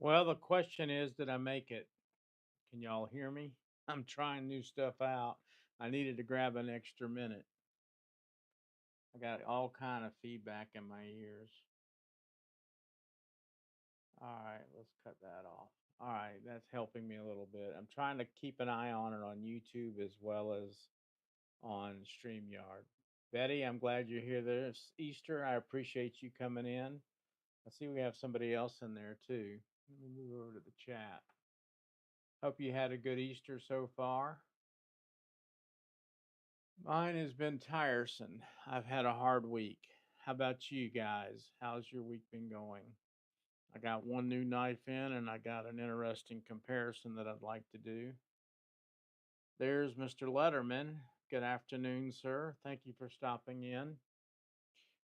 Well, the question is, did I make it? Can y'all hear me? I'm trying new stuff out. I needed to grab an extra minute. I got all kind of feedback in my ears. All right, let's cut that off. All right, that's helping me a little bit. I'm trying to keep an eye on it on YouTube as well as on StreamYard. Betty, I'm glad you're here this Easter. I appreciate you coming in. I see we have somebody else in there too. Let me move over to the chat. Hope you had a good Easter so far. Mine has been tiresome. I've had a hard week. How about you guys? How's your week been going? I got one new knife in and I got an interesting comparison that I'd like to do. There's Mr. Letterman. Good afternoon, sir. Thank you for stopping in.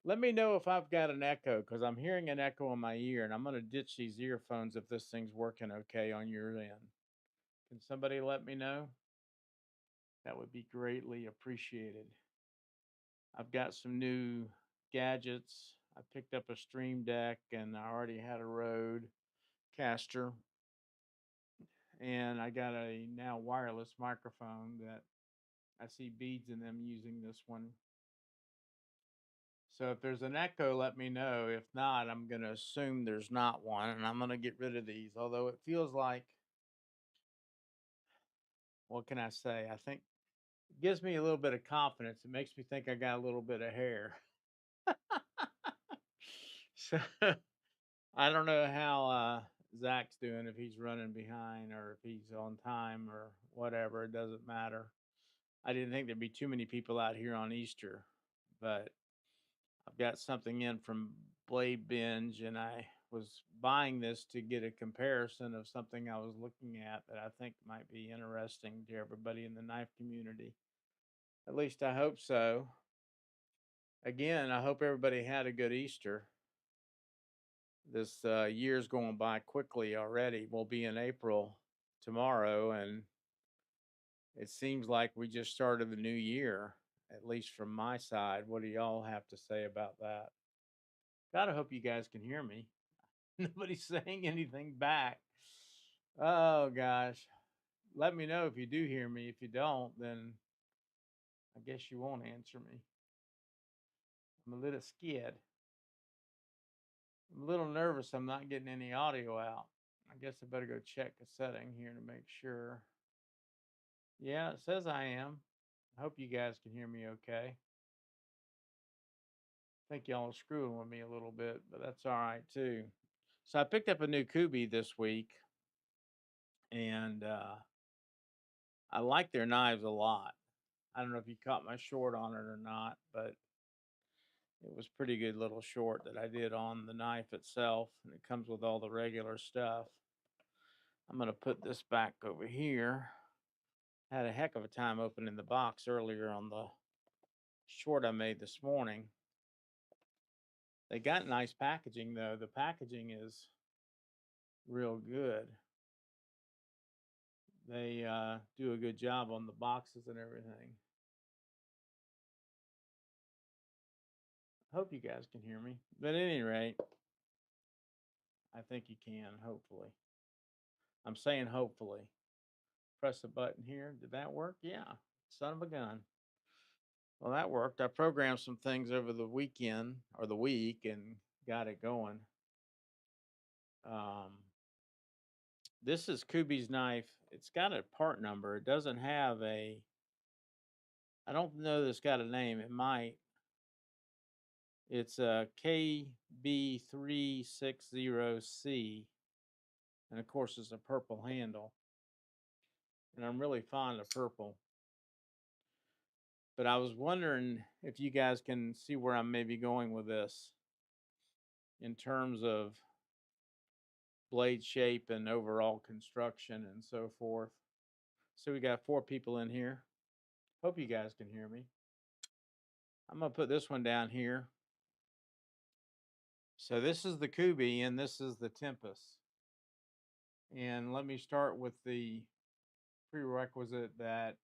Let me know if I've got an echo because I'm hearing an echo in my ear and I'm going to ditch these earphones if this thing's working okay on your end. Can somebody let me know? That would be greatly appreciated. I've got some new gadgets. I picked up a Stream Deck and I already had a Rode caster. And I got a now wireless microphone that I see beads in them using this one. So if there's an echo, let me know. If not, I'm going to assume there's not one and I'm going to get rid of these. Although it feels like, what can I say? I think it gives me a little bit of confidence. It makes me think I got a little bit of hair. So I don't know how Zach's doing, if he's running behind or if he's on time or whatever. It doesn't matter. I didn't think there'd be too many people out here on Easter, but I've got something in from Blade Binge, and I was buying this to get a comparison of something I was looking at that I think might be interesting to everybody in the knife community. At least I hope so. Again, I hope everybody had a good Easter. This year's going by quickly already. We'll be in April tomorrow, and it seems like we just started the new year, at least from my side. What do y'all have to say about that? Gotta hope you guys can hear me. Nobody's saying anything back. Oh gosh. Let me know if you do hear me. If you don't, then I guess you won't answer me. I'm a little scared. I'm a little nervous I'm not getting any audio out. I guess I better go check a setting here to make sure. Yeah, it says I am. I hope you guys can hear me okay. I think y'all are screwing with me a little bit, but that's all right too. So I picked up a new Kubi this week, and I like their knives a lot. I don't know if you caught my short on it or not, but it was pretty good little short that I did on the knife itself, and it comes with all the regular stuff. I'm going to put this back over here. Had a heck of a time opening the box earlier on the short I made this morning. They got nice packaging though. The packaging is real good. They do a good job on the boxes and everything. Hope you guys can hear me. But at any rate, I think you can, hopefully. I'm saying hopefully. Press the button here. Did that work? Yeah. Son of a gun. Well, that worked. I programmed some things over the weekend or the week and got it going. Um, this is Kubi's knife. It's got a part number. It doesn't have a, I don't know that it's got a name. It might. It's a KB360C. And of course, it's a purple handle. And I'm really fond of purple. But I was wondering if you guys can see where I'm maybe going with this in terms of blade shape and overall construction and so forth. So we got 4 people in here. Hope you guys can hear me. I'm going to put this one down here. So this is the Kubi and this is the Tempest. And let me start with the prerequisite that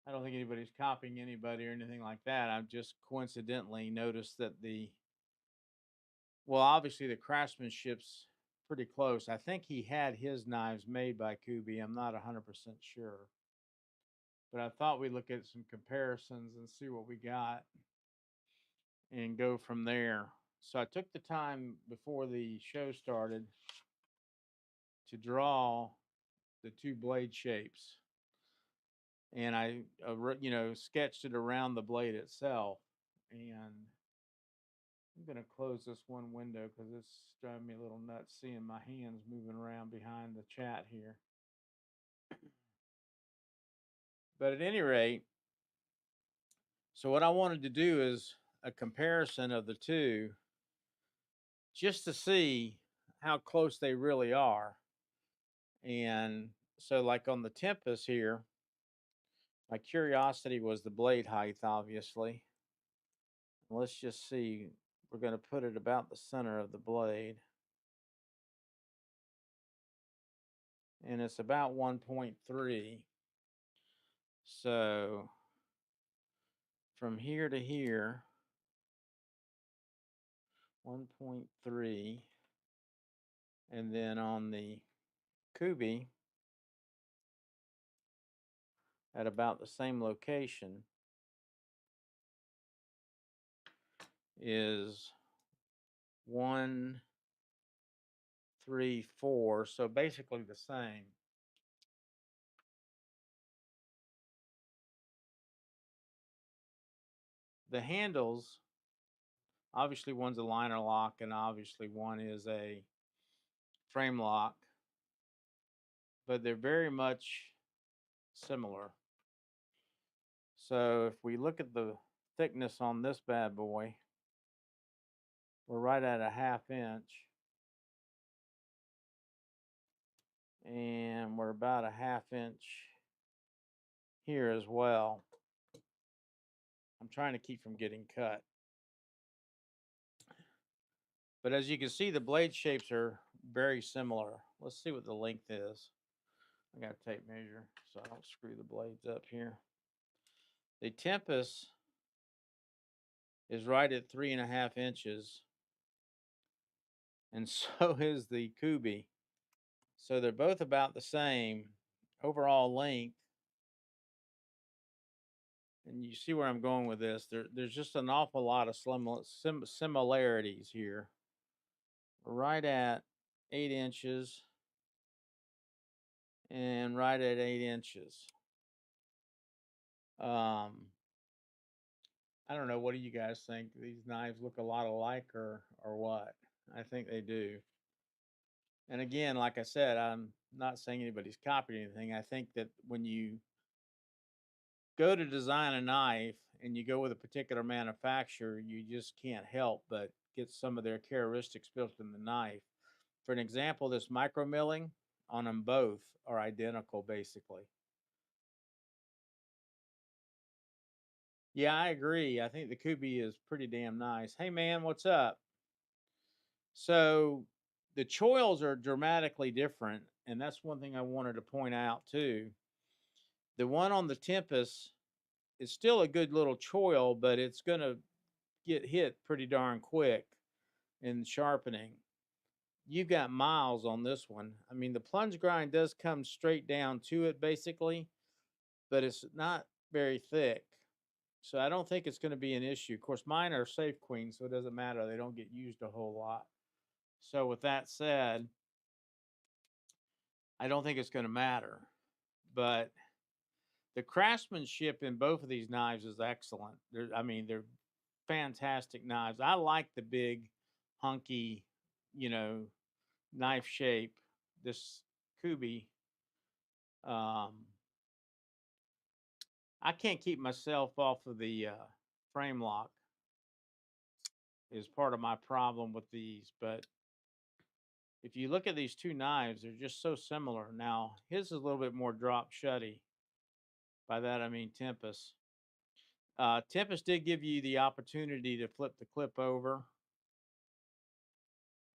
I don't think anybody's copying anybody or anything like that. I've just coincidentally noticed that well, obviously the craftsmanship's pretty close. I think he had his knives made by Kubi. I'm not 100% sure. But I thought we'd look at some comparisons and see what we got and go from there. So I took the time before the show started to draw the two blade shapes, and I, sketched it around the blade itself. And I'm gonna close this one window because it's driving me a little nuts seeing my hands moving around behind the chat here. But at any rate, so what I wanted to do is a comparison of the two, just to see how close they really are. And so, like on the Tempest here, my curiosity was the blade height, obviously. Let's just see. We're going to put it about the center of the blade. And it's about 1.3. So from here to here, 1.3. And then on the Kubi, at about the same location, is 1.34. So basically the same. The handles, obviously one's a liner lock and obviously one is a frame lock, but they're very much similar. So if we look at the thickness on this bad boy, we're right at a 1/2 inch. And we're about a 1/2 inch here as well. I'm trying to keep from getting cut. But as you can see, the blade shapes are very similar. Let's see what the length is. I got a tape measure so I don't screw the blades up here. The Tempest is right at 3.5 inches, and so is the Kubi. So they're both about the same overall length. And you see where I'm going with this. There's just an awful lot of similarities here. We're right at 8 inches and right at 8 inches. I don't know. What do you guys think? These knives look a lot alike, or what? I think they do. And again, like I said, I'm not saying anybody's copied anything. I think that when you go to design a knife and you go with a particular manufacturer, you just can't help but get some of their characteristics built in the knife. For an example, this micro milling on them both are identical, basically. Yeah, I agree. I think the Kubi is pretty damn nice. Hey, man, what's up? So the choils are dramatically different, and that's one thing I wanted to point out too. The one on the Tempest is still a good little choil, but it's going to get hit pretty darn quick in sharpening. You've got miles on this one. I mean, the plunge grind does come straight down to it basically, but it's not very thick. So I don't think it's going to be an issue. Of course, mine are Safe Queen, so it doesn't matter. They don't get used a whole lot. So with that said, I don't think it's going to matter. But the craftsmanship in both of these knives is excellent. They're fantastic knives. I like the big, hunky, knife shape. This Kubi, um, I can't keep myself off of the frame lock. Is part of my problem with these, but if you look at these two knives, they're just so similar. Now, his is a little bit more drop shutty. By that, I mean Tempest. Tempest did give you the opportunity to flip the clip over.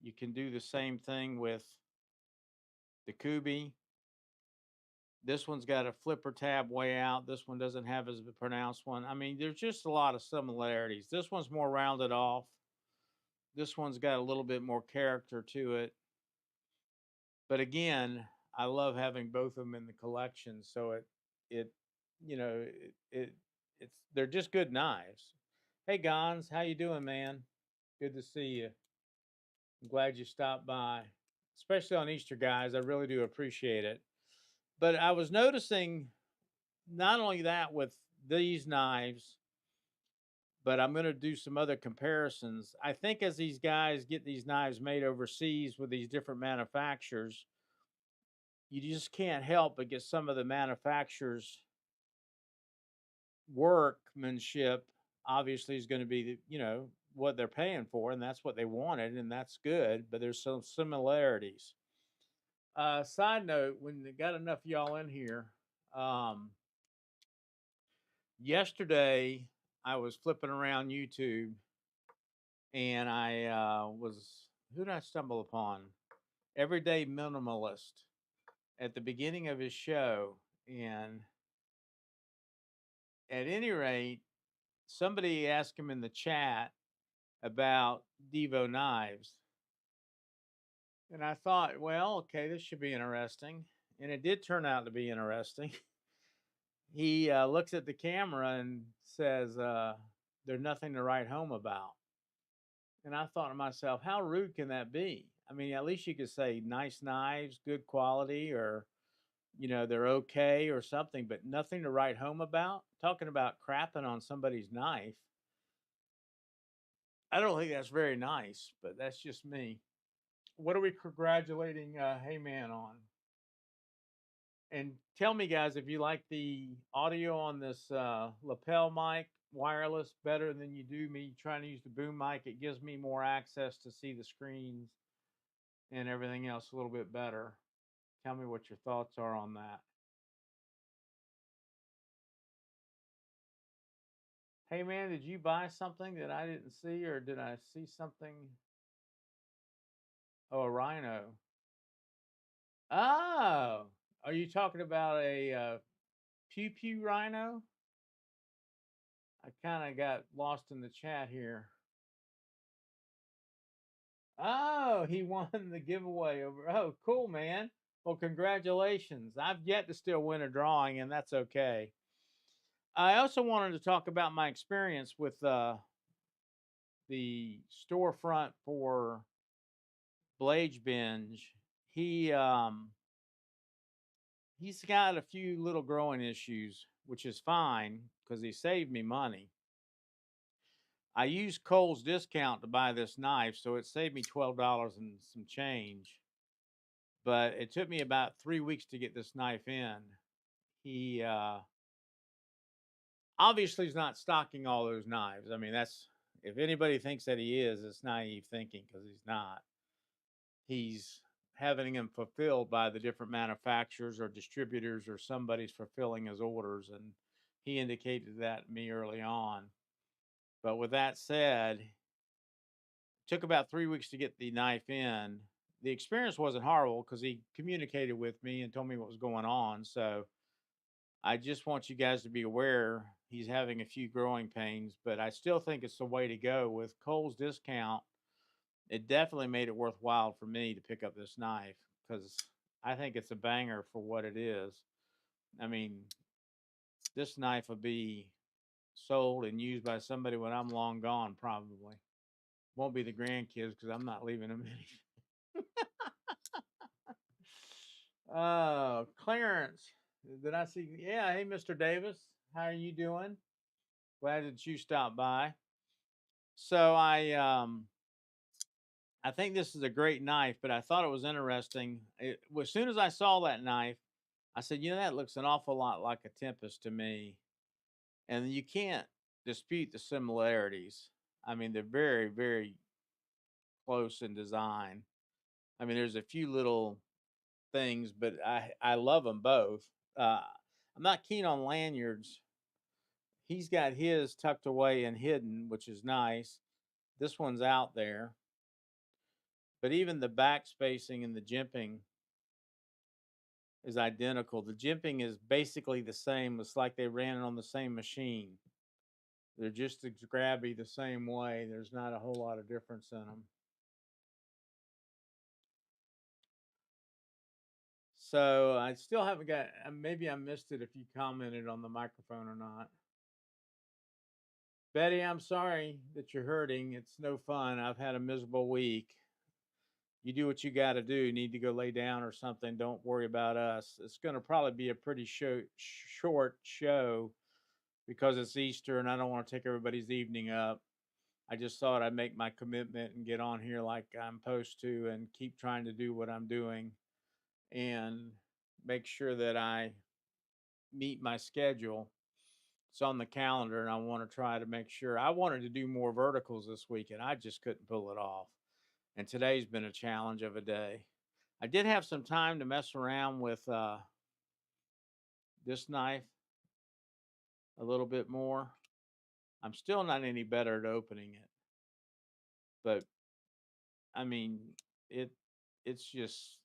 You can do the same thing with the Kubi. This one's got a flipper tab way out. This one doesn't have as a pronounced one. I mean, there's just a lot of similarities. This one's more rounded off. This one's got a little bit more character to it. But again, I love having both of them in the collection. So it, you know, it's they're just good knives. Hey, Gons, how you doing, man? Good to see you. I'm glad you stopped by, especially on Easter, guys. I really do appreciate it. But I was noticing not only that with these knives, but I'm going to do some other comparisons. I think as these guys get these knives made overseas with these different manufacturers, you just can't help but get some of the manufacturers' workmanship obviously is going to be, what they're paying for, and that's what they wanted, and that's good, but there's some similarities. Side note, when they got enough of y'all in here, um, yesterday I was flipping around YouTube and I who did I stumble upon? Everyday Minimalist at the beginning of his show. And at any rate, somebody asked him in the chat about Devo knives. And I thought, well, okay, this should be interesting. And it did turn out to be interesting. He looks at the camera and says, there's nothing to write home about. And I thought to myself, how rude can that be? I mean, at least you could say nice knives, good quality, or, they're okay or something, but nothing to write home about. Talking about crapping on somebody's knife. I don't think that's very nice, but that's just me. What are we congratulating Heyman on? And tell me, guys, if you like the audio on this lapel mic wireless better than you do me trying to use the boom mic. It gives me more access to see the screens and everything else a little bit better. Tell me what your thoughts are on that. Hey, man, did you buy something that I didn't see, or did I see something? Oh, a Rhino. Oh, are you talking about a Pew Pew Rhino? I kind of got lost in the chat here. Oh, he won the giveaway over. Oh, cool, man. Well, congratulations. I've yet to still win a drawing, and that's okay. I also wanted to talk about my experience with the storefront for Blage Binge. He he's got a few little growing issues, which is fine because he saved me money. I used Kohl's discount to buy this knife, so it saved me $12 and some change. But it took me about 3 weeks to get this knife in. He obviously is not stocking all those knives. I mean, that's if anybody thinks that he is, it's naive thinking because he's not. He's having them fulfilled by the different manufacturers or distributors or somebody's fulfilling his orders, and he indicated that to me early on. But with that said, it took about 3 weeks to get the knife in. The experience wasn't horrible because he communicated with me and told me what was going on. So I just want you guys to be aware he's having a few growing pains, but I still think it's the way to go. With Kohl's discount, it definitely made it worthwhile for me to pick up this knife because I think it's a banger for what it is. I mean, this knife will be sold and used by somebody when I'm long gone, probably. Won't be the grandkids because I'm not leaving them any. Clarence, did I see? Yeah, hey, Mr. Davis, how are you doing? Glad that you stopped by. So I think this is a great knife, but I thought it was interesting. As soon as I saw that knife, I said, that looks an awful lot like a Tempest to me. And you can't dispute the similarities. I mean, they're very, very close in design. I mean, there's a few little things, but I love them both. I'm not keen on lanyards. He's got his tucked away and hidden, which is nice. This one's out there. But even the back spacing and the jimping is identical. The jimping is basically the same. It's like they ran it on the same machine. They're just as grabby the same way. There's not a whole lot of difference in them. So I still haven't got. Maybe I missed it if you commented on the microphone or not. Betty, I'm sorry that you're hurting. It's no fun. I've had a miserable week. You do what you got to do. You need to go lay down or something. Don't worry about us. It's going to probably be a pretty short show because it's Easter and I don't want to take everybody's evening up. I just thought I'd make my commitment and get on here like I'm supposed to and keep trying to do what I'm doing and make sure that I meet my schedule. It's on the calendar and I want to try to make sure. I wanted to do more verticals this week and I just couldn't pull it off. And today's been a challenge of a day. I did have some time to mess around with this knife a little bit more. I'm still not any better at opening it, but I mean, it it's just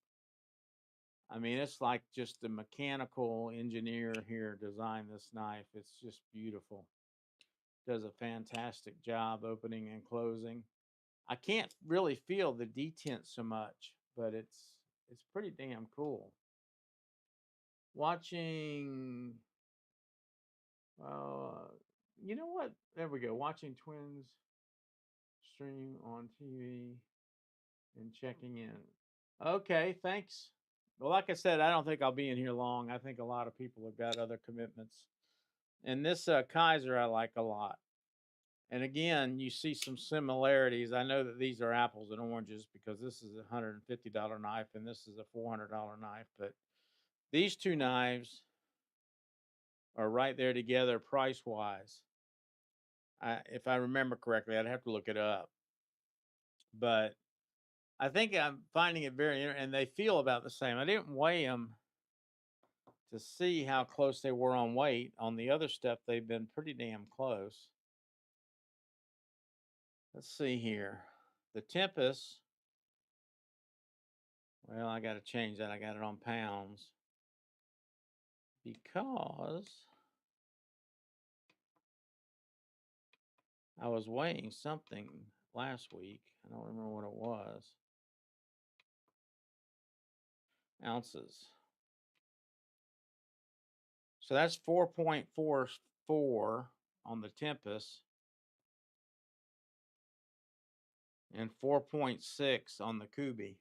it's like just the mechanical engineer here designed this knife. It's just beautiful. Does a fantastic job opening and closing. I can't really feel the detent so much, but it's pretty damn cool. Watching uh you know what? There we go. Watching twins stream on TV and checking in. Okay, thanks. Well, like I said, I don't think I'll be in here long. I think a lot of people have got other commitments. And this Kaiser I like a lot. And again, you see some similarities. I know that these are apples and oranges because this is a $150 knife and this is a $400 knife, but these two knives are right there together price wise. If I remember correctly, I'd have to look it up, but I think I'm finding it and they feel about the same. I didn't weigh them to see how close they were on weight. On the other stuff, they've been pretty damn close. Let's see here. The Tempest, well, I got to change that. I got it on pounds because I was weighing something last week. I don't remember what it was. Ounces. So that's 4.44 on the Tempest and 4.6 on the Kubi.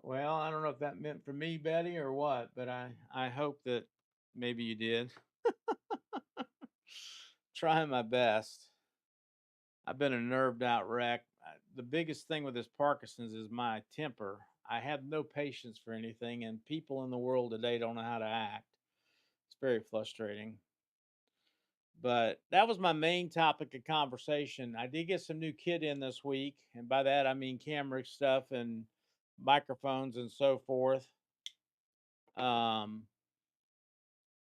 Well, I don't know if that meant for me, Betty, or what, but I hope that maybe you did. Trying my best. I've been a nerved out wreck. The biggest thing with this Parkinson's is my temper. I have no patience for anything, and people in the world today don't know how to act. It's very frustrating. But that was my main topic of conversation. I did get some new kit in this week, and by that I mean camera stuff and microphones and so forth. Um,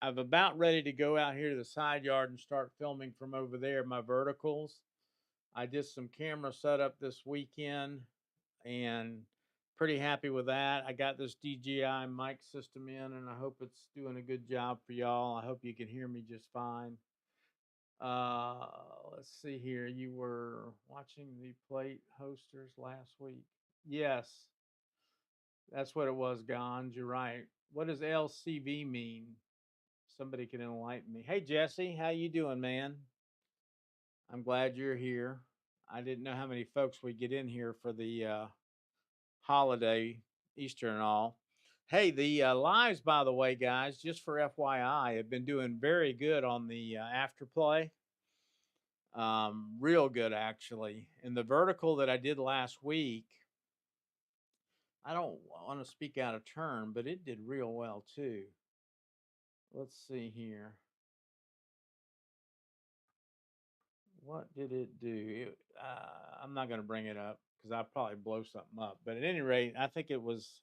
I'm about ready to go out here to the side yard and start filming from over there, my verticals. I did some camera setup this weekend and pretty happy with that. I got this DJI mic system in and I hope it's doing a good job for y'all. I hope you can hear me just fine. Uh, let's see here. You were watching the plate hosters last week. Yes, that's what it was, Gons. You're right. What does LCV mean? Somebody can enlighten me. Hey Jesse, how you doing, man? I'm glad you're here. I didn't know how many folks we get in here for the holiday, Easter and all. Hey, the lives, by the way, guys, just for FYI, have been doing very good on the afterplay. Real good, actually. And the vertical that I did last week, I don't want to speak out of turn, but it did real well too. Let's see here. What did it do? I'm not going to bring it up because I'll probably blow something up. But at any rate, I think it was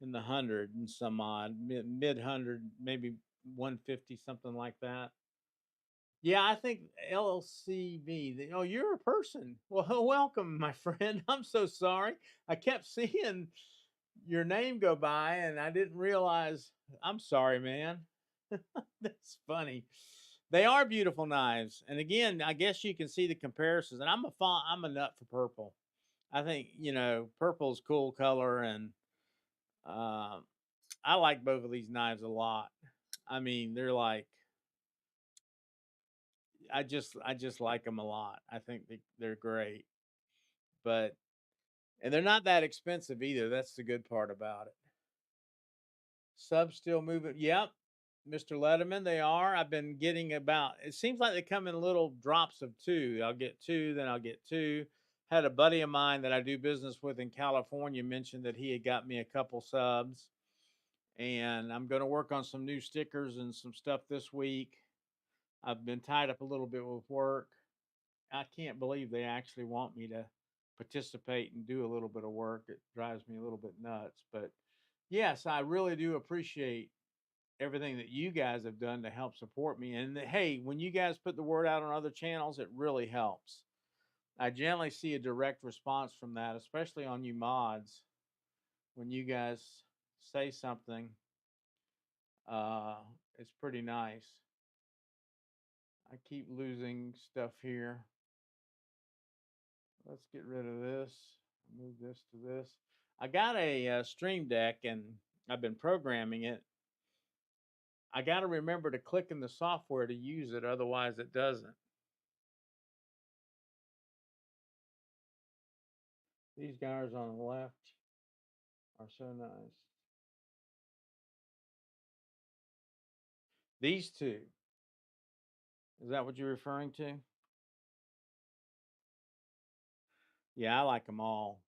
in the hundred and some odd, mid hundred, maybe 150, something like that. Yeah, I think LCV. Oh, you're a person. Well, welcome, my friend. I'm so sorry. I kept seeing your name go by and I didn't realize. I'm sorry, man. That's funny. They are beautiful knives, and again, I guess you can see the comparisons. And I'm a nut for purple. I think purple's cool color, and uh, I like both of these knives a lot. I mean, they're like I just like them a lot. I think they're great, but and they're not that expensive either. That's the good part about it. Subs still moving. Yep, Mr. Letterman, they are. I've been getting about. It seems like they come in little drops of two. I'll get two, then I'll get two. Had a buddy of mine that I do business with in California mentioned that he had got me a couple subs, and I'm going to work on some new stickers and some stuff this week. I've been tied up a little bit with work. I can't believe they actually want me to participate and do a little bit of work. It drives me a little bit nuts, but yes, I really do appreciate everything that you guys have done to help support me. And hey, when you guys put the word out on other channels, it really helps. I generally see a direct response from that, especially on you mods. When you guys say something, uh, it's pretty nice. I keep losing stuff here. Let's get rid of this. Move this to this. I got a Stream Deck and I've been programming it. I got to remember to click in the software to use it, otherwise it doesn't. These guys on the left are so nice. These two, is that what you're referring to? Yeah, I like them all.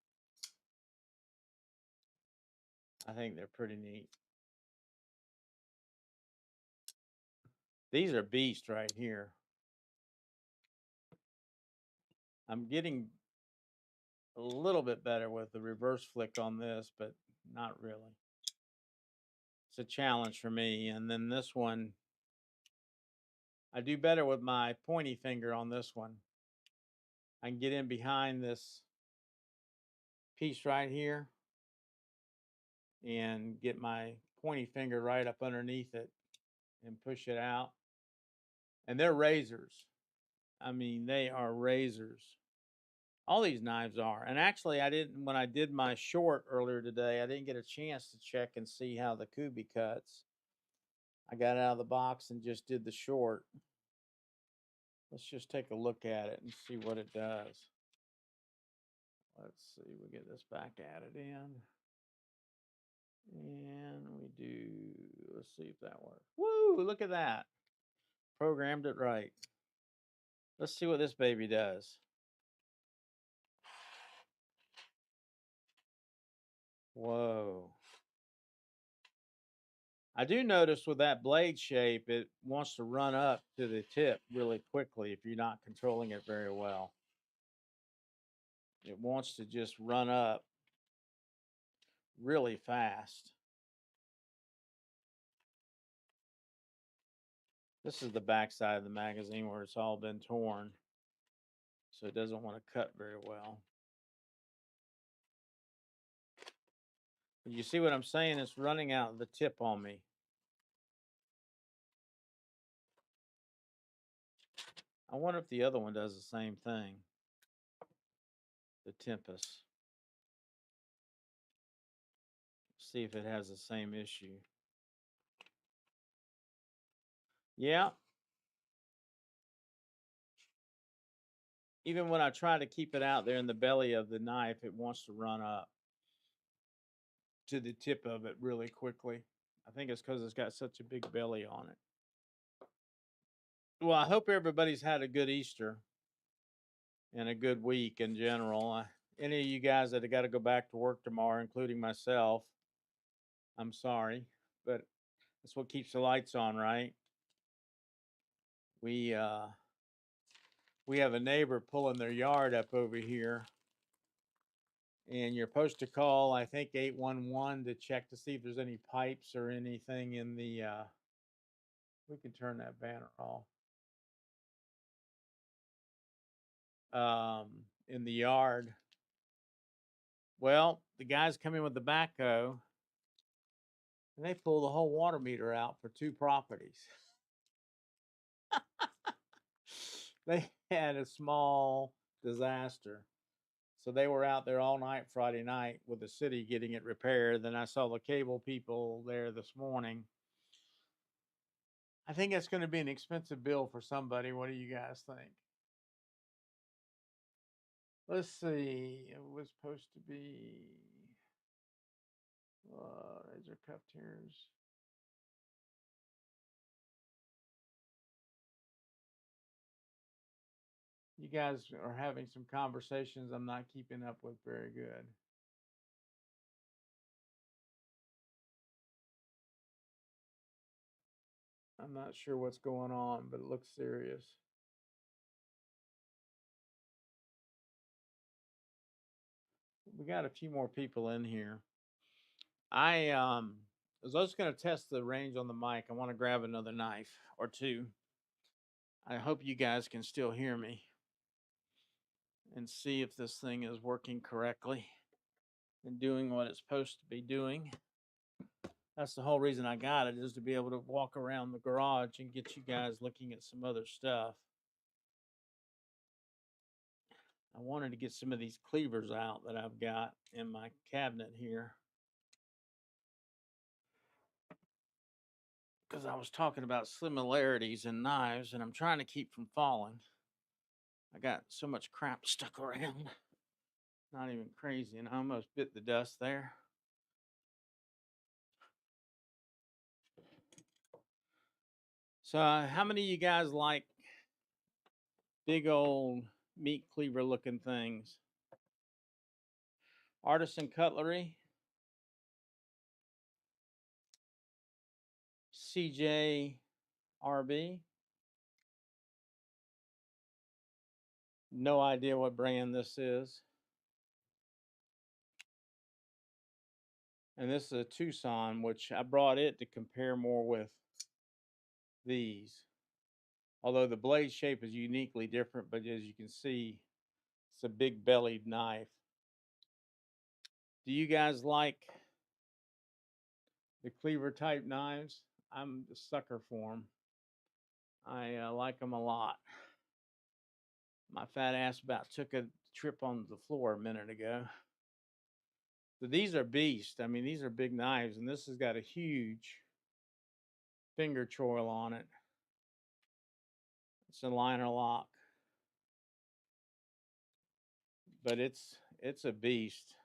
I think they're pretty neat. These are beasts right here. I'm getting a little bit better with the reverse flick on this, but not really. It's a challenge for me. And then this one, I do better with my pointy finger on this one. I can get in behind this piece right here and get my pointy finger right up underneath it and push it out. And they're razors. I mean, they are razors. All these knives are. And actually, I didn't, when I did my short earlier today, I didn't get a chance to check and see how the Kubi cuts. I got out of the box and just did the short. Let's just take a look at it and see what it does. Let's see, we get this back added in. And we do, let's see if that works. Woo, look at that. Programmed it right. Let's see what this baby does. Whoa. I do notice with that blade shape, it wants to run up to the tip really quickly if you're not controlling it very well. It wants to just run up really fast. This is the back side of the magazine where it's all been torn, so it doesn't want to cut very well. But you see what I'm saying? It's running out the tip on me. I wonder if the other one does the same thing. The Tempest. See if it has the same issue. Yeah. Even when I try to keep it out there in the belly of the knife, it wants to run up to the tip of it really quickly. I think it's because it's got such a big belly on it. Well, I hope everybody's had a good Easter and a good week in general. Any of you guys that have got to go back to work tomorrow, including myself, I'm sorry, but that's what keeps the lights on, right? We have a neighbor pulling their yard up over here, and you're supposed to call, I think, 811 to check to see if there's any pipes or anything in the. We can turn that banner off. In the yard. Well, the guys come in with the backhoe, and they pull the whole water meter out for two properties. they had a small disaster. So they were out there all night Friday night with the city getting it repaired. Then I saw the cable people there this morning. I think it's going to be an expensive bill for somebody. What do you guys think? Let's see. It was supposed to be razor cuff tears. You guys are having some conversations I'm not keeping up with very good. I'm not sure what's going on, but it looks serious. We got a few more people in here. I was just gonna test the range on the mic. I want to grab another knife or two. I hope you guys can still hear me and see if this thing is working correctly and doing what it's supposed to be doing. That's the whole reason I got it, is to be able to walk around the garage and get you guys looking at some other stuff. I wanted to get some of these cleavers out that I've got in my cabinet here, because I was talking about similarities in knives and I'm trying to keep from falling. I got so much crap stuck around. Not even crazy, and I almost bit the dust there. So, how many of you guys like big old meat cleaver looking things? Artisan Cutlery, CJRB. No idea what brand this is. And this is a Tucson, which I brought it to compare more with these. Although the blade shape is uniquely different, but as you can see, it's a big bellied knife. Do you guys like the cleaver type knives? I'm the sucker for them. I like them a lot. My fat ass about took a trip on the floor a minute ago. So these are beasts. I mean, these are big knives, and this has got a huge finger choil on it. It's a liner lock, but it's a beast.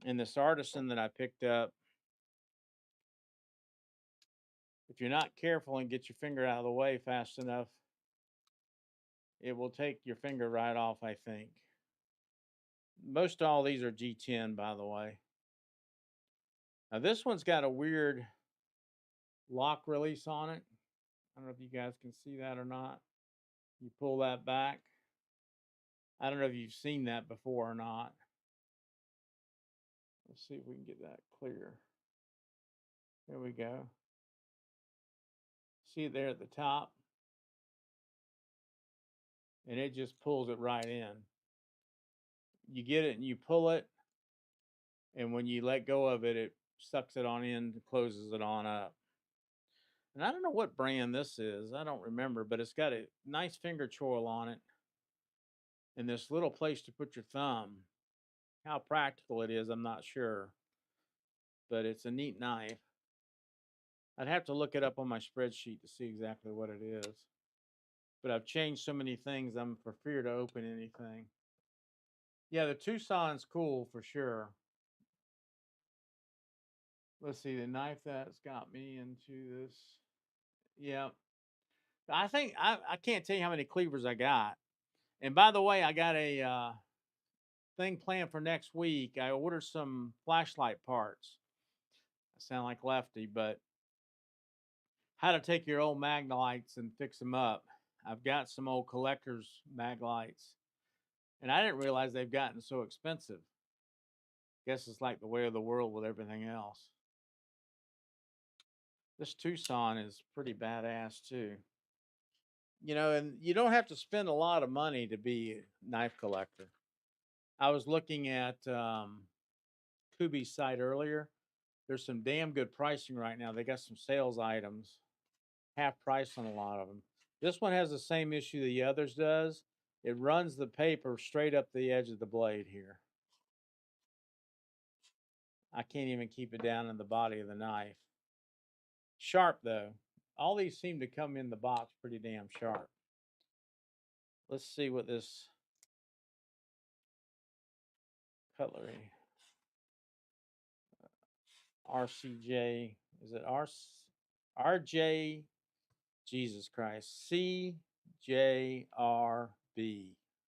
And this artisan that I picked up, if you're not careful and get your finger out of the way fast enough, it will take your finger right off, I think. Most all these are G10, by the way. Now this one's got a weird lock release on it. I don't know if you guys can see that or not. You pull that back. I don't know if you've seen that before or not. Let's see if we can get that clear. There we go. See it there at the top? And it just pulls it right in. You get it and you pull it, and when you let go of it, it sucks it on in and closes it on up. And I don't know what brand this is. I don't remember, but it's got a nice finger choil on it and this little place to put your thumb. How practical it is, I'm not sure, but it's a neat knife. I'd have to look it up on my spreadsheet to see exactly what it is. But I've changed so many things, I'm for fear to open anything. Yeah, the Tucson's cool for sure. Let's see, the knife that's got me into this. Yeah. I think I can't tell you how many cleavers I got. And by the way, I got a thing planned for next week. I ordered some flashlight parts. I sound like Lefty, but how to take your old Magnolites and fix them up. I've got some old collector's Maglites, and I didn't realize they've gotten so expensive. Guess it's like the way of the world with everything else. This Tucson is pretty badass too. You know, and you don't have to spend a lot of money to be a knife collector. I was looking at Kubi's site earlier. There's some damn good pricing right now. They got some sales items, half price on a lot of them. This one has the same issue the others does. It runs the paper straight up the edge of the blade here. I can't even keep it down in the body of the knife. Sharp though. All these seem to come in the box pretty damn sharp. Let's see what this cutlery RCJ, is it RJ, Jesus Christ, CJRB.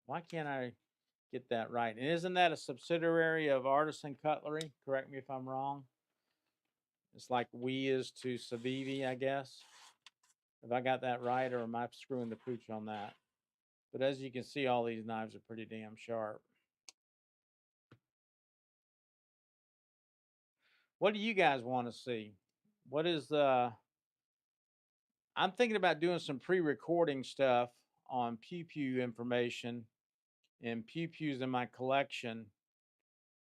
Why can't I get that right? And isn't that a subsidiary of Artisan Cutlery? Correct me if I'm wrong. It's like we is to Savivi, I guess. Have I got that right, or am I screwing the pooch on that? But as you can see, all these knives are pretty damn sharp. What do you guys want to see? What is I'm thinking about doing some pre-recording stuff on pew pew information and pew pews in my collection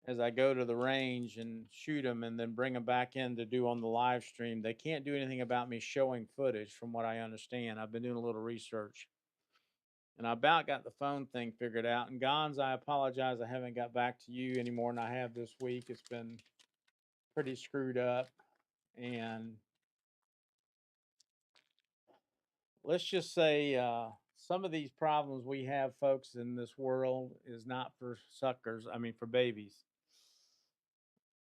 as I go to the range and shoot them and then bring them back in to do on the live stream. They can't do anything about me showing footage from what I understand. I've been doing a little research. And I about got the phone thing figured out. And Gons, I apologize. I haven't got back to you any more than I have this week. It's been pretty screwed up. And let's just say some of these problems we have, folks, in this world is not for suckers. I mean, for babies.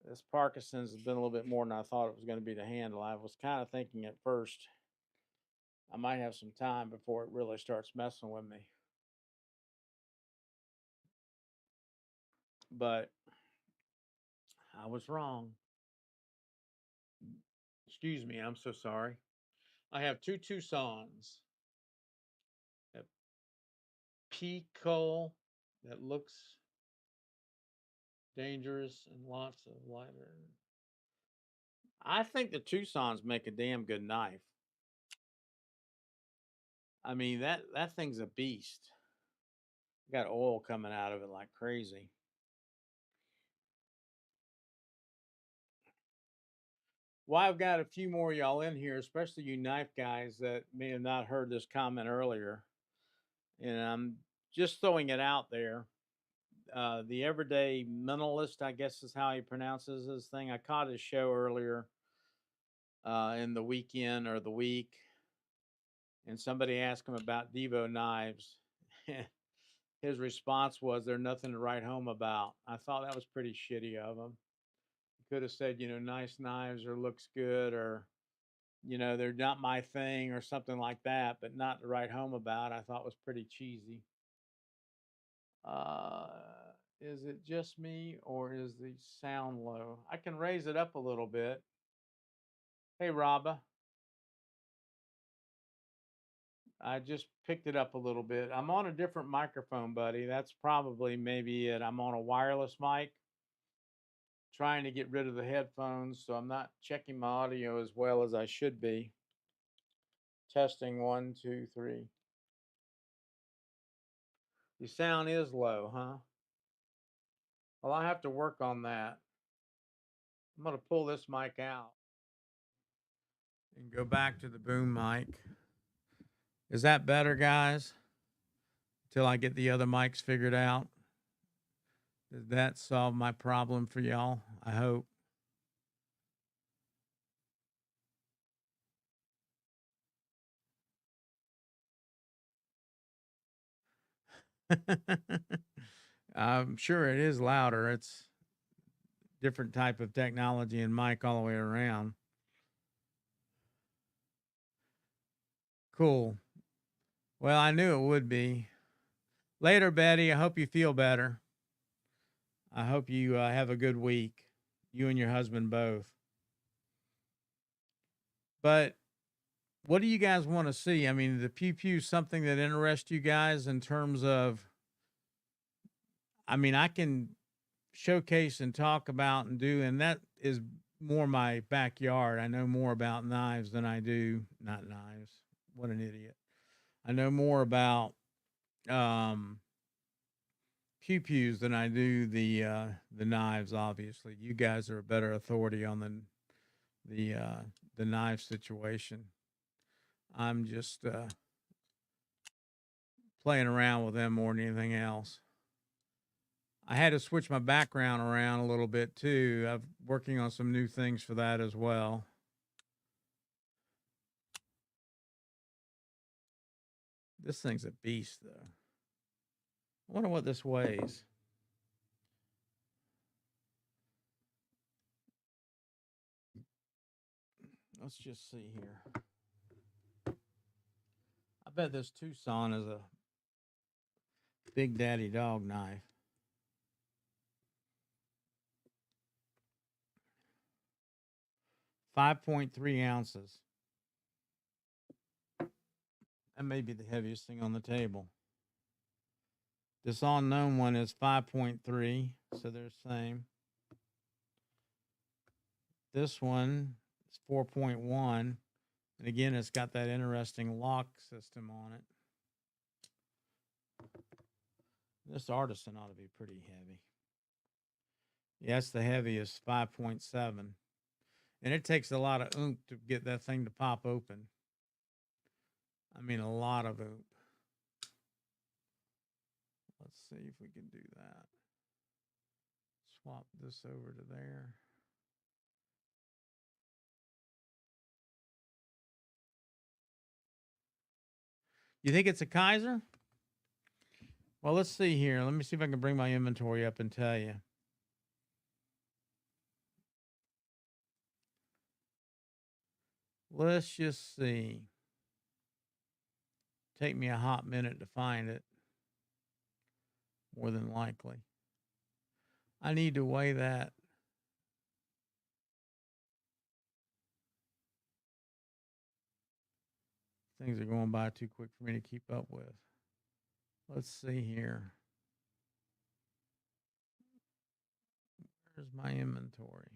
This Parkinson's has been a little bit more than I thought it was going to be to handle. I was kind of thinking at first I might have some time before it really starts messing with me. But I was wrong. Excuse me, I'm so sorry. I have two Tucsons. A Pico that looks dangerous and lots of lighter. I think the Tucsons make a damn good knife. I mean that thing's a beast. Got oil coming out of it like crazy. Well, I've got a few more y'all in here, especially you knife guys that may have not heard this comment earlier. And I'm just throwing it out there. The Everyday Minimalist, I guess is how he pronounces his thing. I caught his show earlier in the weekend or the week, and somebody asked him about Devo knives. His response was, "There's nothing to write home about." I thought that was pretty shitty of him. He could have said, nice knives or looks good or they're not my thing or something like that, but not to write home about. I thought was pretty cheesy. Uh, is it just me or is the sound low? I can raise it up a little bit. Hey, Rabba. I just picked it up a little bit. I'm on a different microphone, buddy. That's probably maybe it. I'm on a wireless mic, trying to get rid of the headphones, so I'm not checking my audio as well as I should be. Testing 1, 2, 3. The sound is low, huh? Well, I have to work on that. I'm going to pull this mic out and go back to the boom mic. Is that better, guys? Till I get the other mics figured out. Did that solve my problem for y'all? I hope. I'm sure it is louder. It's different type of technology and mic all the way around. Cool. Well, I knew it would be. Later, Betty. I hope you feel better. I hope you have a good week. You and your husband both. But what do you guys want to see? I mean, the pew pew something that interests you guys in terms of, I mean, I can showcase and talk about and do, and that is more my backyard. I know more about knives than I do, not knives. What an idiot. I know more about pew pews than I do the knives. Obviously, you guys are a better authority on the knife situation. I'm just playing around with them more than anything else. I had to switch my background around a little bit too. I'm working on some new things for that as well. This thing's a beast, though. I wonder what this weighs. Let's just see here. I bet this Tucson is a Big Daddy dog knife. $5.3 ounces. That may be the heaviest thing on the table. This unknown one is 5.3, so they're the same. This one is 4.1, and again, it's got that interesting lock system on it. This Artisan ought to be pretty heavy. Yeah, it's the heaviest, 5.7. And it takes a lot of oomph to get that thing to pop open. I mean, a lot of oomph. Let's see if we can do that. Swap this over to there. You think it's a Kaiser? Well, let's see here. Let me see if I can bring my inventory up and tell you. Let's just see. Take me a hot minute to find it. More than likely. I need to weigh that. Things are going by too quick for me to keep up with. Let's see here. Where's my inventory?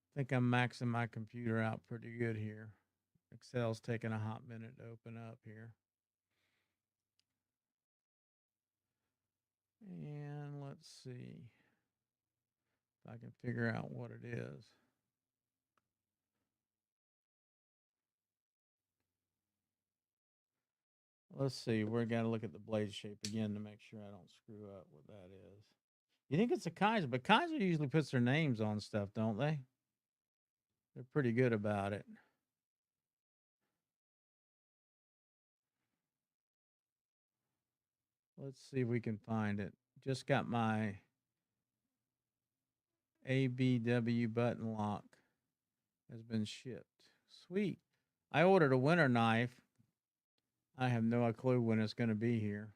I think I'm maxing my computer out pretty good here. Excel's taking a hot minute to open up here. And let's see if I can figure out what it is. Let's see. We're got to look at the blade shape again to make sure I don't screw up what that is. You think it's a Kaiser, but Kaiser usually puts their names on stuff, don't they? They're pretty good about it. Let's see if we can find it. Just got my ABW button lock has been shipped. Sweet. I ordered a winter knife. I have no clue when it's going to be here.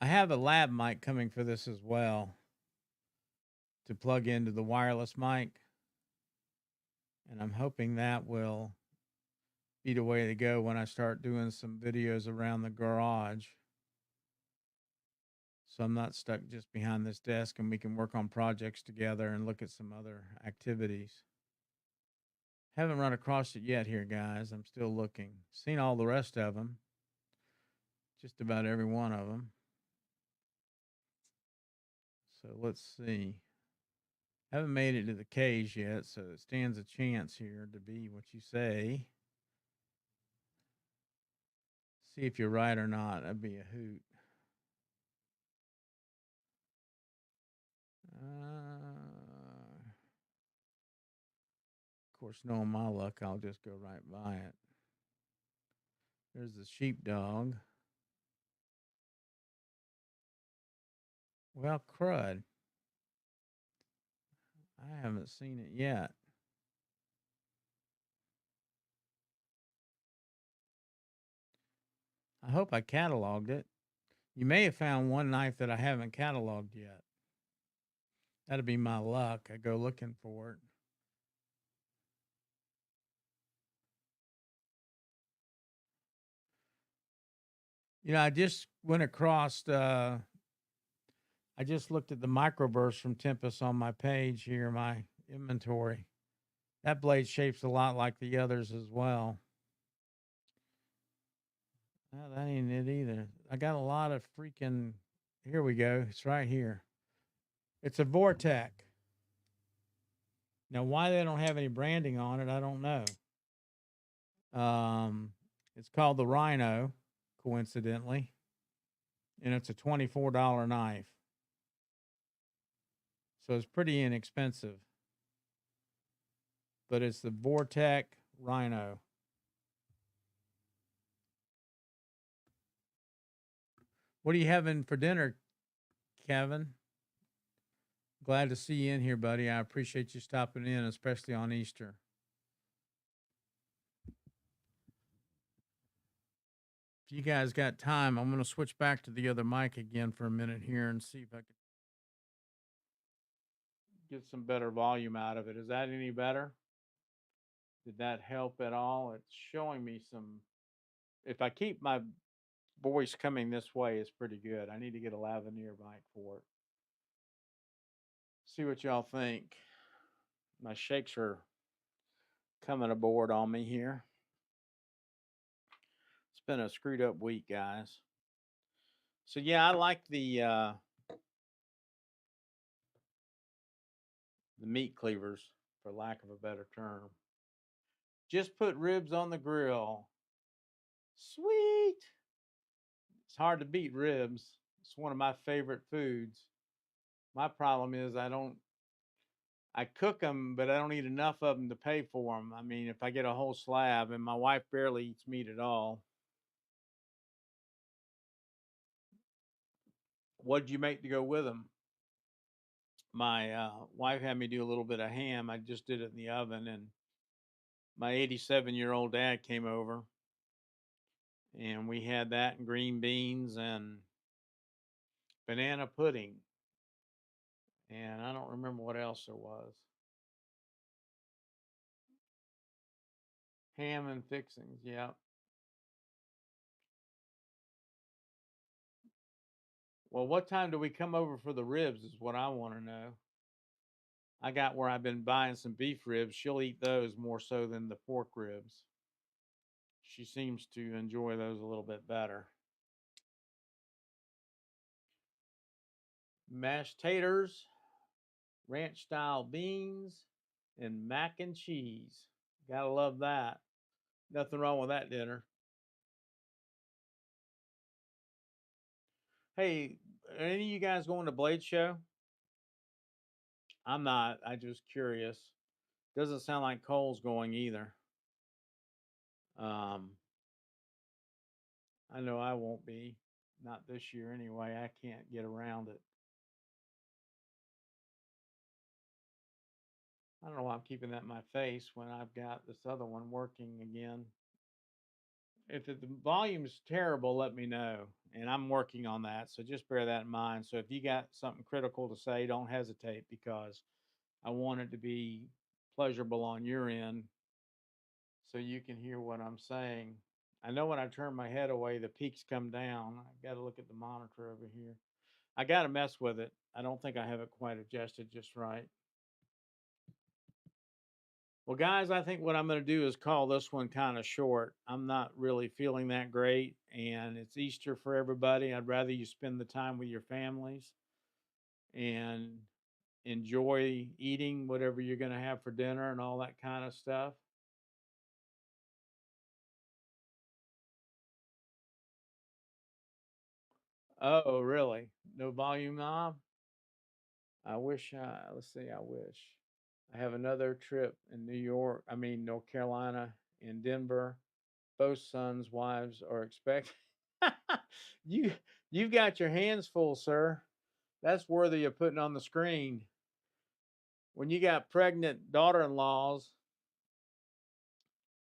I have a lab mic coming for this as well to plug into the wireless mic. And I'm hoping that will be the way to go when I start doing some videos around the garage. So I'm not stuck just behind this desk and we can work on projects together and look at some other activities. Haven't run across it yet here, guys. I'm still looking. Seen all the rest of them. Just about every one of them. So let's see. Haven't made it to the cage yet, so it stands a chance here to be what you say. See if you're right or not. That'd be a hoot. Of course, knowing my luck, I'll just go right by it. There's the sheepdog. Well, crud. I haven't seen it yet. I hope I cataloged it. You may have found one knife that I haven't cataloged yet. That'd be my luck. I go looking for it. You know, I just went across, I just looked at the microburst from Tempest on my page here, my inventory. That blade shape's a lot like the others as well. No, that ain't it either. I got a lot of freaking. Here we go. It's right here. It's a Vortec. Now, why they don't have any branding on it, I don't know. Um, it's called the Rhino, coincidentally, and it's a $24 knife, so it's pretty inexpensive. But it's the Vortec Rhino. What are you having for dinner, Kevin? Glad to see you in here, buddy. I appreciate you stopping in, especially on Easter. If you guys got time, I'm going to switch back to the other mic again for a minute here and see if I can get some better volume out of it. Is that any better? Did that help at all? It's showing me some. If I keep my voice coming this way, it's pretty good. I need to get a lavalier mic for it. See what y'all think. My shakes are coming aboard on me here. It's been a screwed up week, guys. So yeah, I like the meat cleavers, for lack of a better term. Just put ribs on the grill. Sweet. It's hard to beat ribs. It's one of my favorite foods. My problem is I cook them, but I don't eat enough of them to pay for them. I mean, if I get a whole slab, and my wife barely eats meat at all. What did you make to go with them? My wife had me do a little bit of ham. I just did it in the oven, and my 87-year-old dad came over, and we had that and green beans and banana pudding, and I don't remember what else there was. Ham and fixings, yeah. Well, what time do we come over for the ribs is what I want to know. I got where I've been buying some beef ribs. She'll eat those more so than the pork ribs. She seems to enjoy those a little bit better. Mashed taters, ranch style beans, and mac and cheese. Gotta love that. Nothing wrong with that dinner. Hey, are any of you guys going to Blade Show? I'm not. I just curious. Doesn't sound like Cole's going either. Um, I know I won't be. Not this year anyway. I can't get around it. I don't know why I'm keeping that in my face when I've got this other one working again. If the volume's terrible, let me know. And I'm working on that. So just bear that in mind. So if you got something critical to say, don't hesitate because I want it to be pleasurable on your end so you can hear what I'm saying. I know when I turn my head away, the peaks come down. I got to look at the monitor over here. I got to mess with it. I don't think I have it quite adjusted just right. Well, guys, I think what I'm going to do is call this one kind of short. I'm not really feeling that great, and it's Easter for everybody. I'd rather you spend the time with your families and enjoy eating whatever you're going to have for dinner and all that kind of stuff. Oh, really? No volume knob? I wish, let's see, I wish. I have another trip in New York, I mean, North Carolina, in Denver. Both sons' wives are expected. you, you've got your hands full, sir. That's worthy of putting on the screen. When you got pregnant daughter-in-laws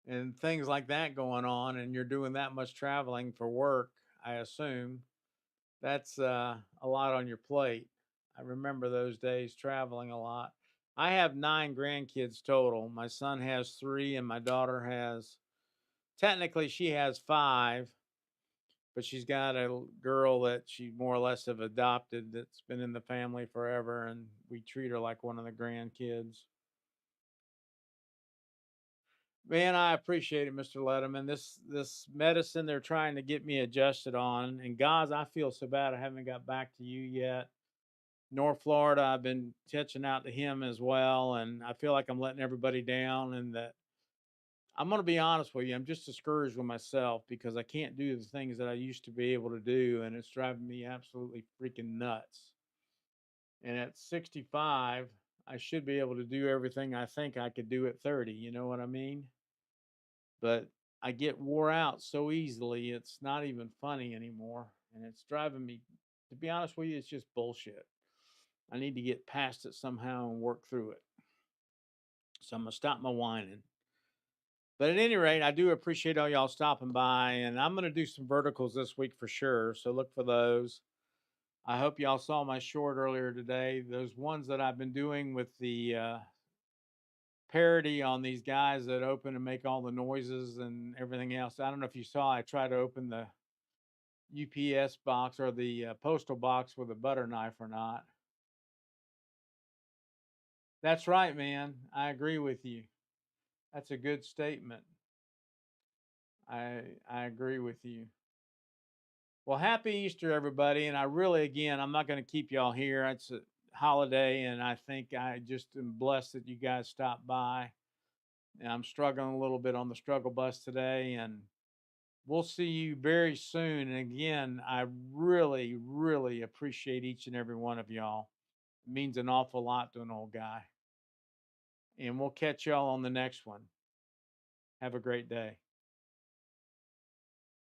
and things like that going on, and you're doing that much traveling for work, I assume that's a lot on your plate. I remember those days traveling a lot. I have 9 grandkids total. My son has 3, and my daughter has, technically, she has 5, but she's got a girl that she more or less have adopted that's been in the family forever, and we treat her like one of the grandkids. Man, I appreciate it, Mr. Letterman. This medicine they're trying to get me adjusted on, and guys, I feel so bad I haven't got back to you yet. North Florida, I've been touching out to him as well, and I feel like I'm letting everybody down. And that I'm going to be honest with you, I'm just discouraged with myself because I can't do the things that I used to be able to do, and it's driving me absolutely freaking nuts. And at 65, I should be able to do everything I think I could do at 30. You know what I mean? But I get wore out so easily, it's not even funny anymore. And it's driving me, to be honest with you, it's just bullshit. I need to get past it somehow and work through it. So I'm going to stop my whining. But at any rate, I do appreciate all y'all stopping by. And I'm going to do some verticals this week for sure. So look for those. I hope y'all saw my short earlier today. Those ones that I've been doing with the parody on these guys that open and make all the noises and everything else. I don't know if you saw, I tried to open the UPS box or the postal box with a butter knife or not. That's right, man. I agree with you. That's a good statement. I agree with you. Well, happy Easter, everybody. And I really, again, I'm not going to keep y'all here. It's a holiday, and I think I just am blessed that you guys stopped by. And I'm struggling a little bit on the struggle bus today, and we'll see you very soon. And again, I really, really appreciate each and every one of y'all. It means an awful lot to an old guy. And we'll catch y'all on the next one. Have a great day.